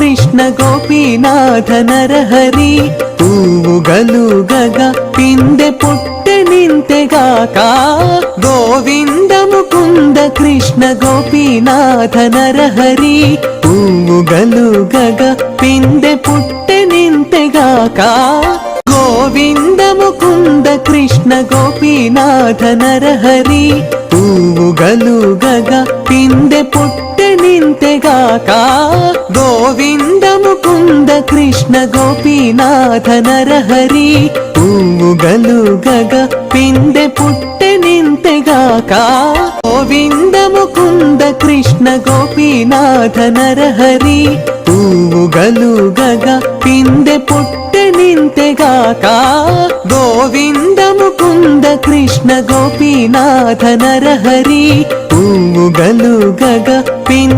కృష్ణ గోపీనాథ నరహరి పూవుగలు గగ పిందె పుట్టె నింతెగాక గోవింద ముకుంద కృష్ణ గోపీనాథ నరహరి పూవుగలు గగ పిందె పుట్టె నింతెగాక గోవింద ముకుంద కృష్ణ గోపీనాథ నరహరి పూవుగలు గగ పిందె పుట్టె నింతెగాక గోవింద ముకుంద కృష్ణ గోపీనాథ నరహరి పూవుగలు గగ పిందె పుట్టె నింతెగాక గోవింద ముకుంద కృష్ణ గోపీనాథ నరహరి పూవుగలు గగ పిందె పుట్టె నింతెగాక గోవింద ముకుంద కృష్ణ గోపీనాథ నరహరి పూవుగలు గగ పిందె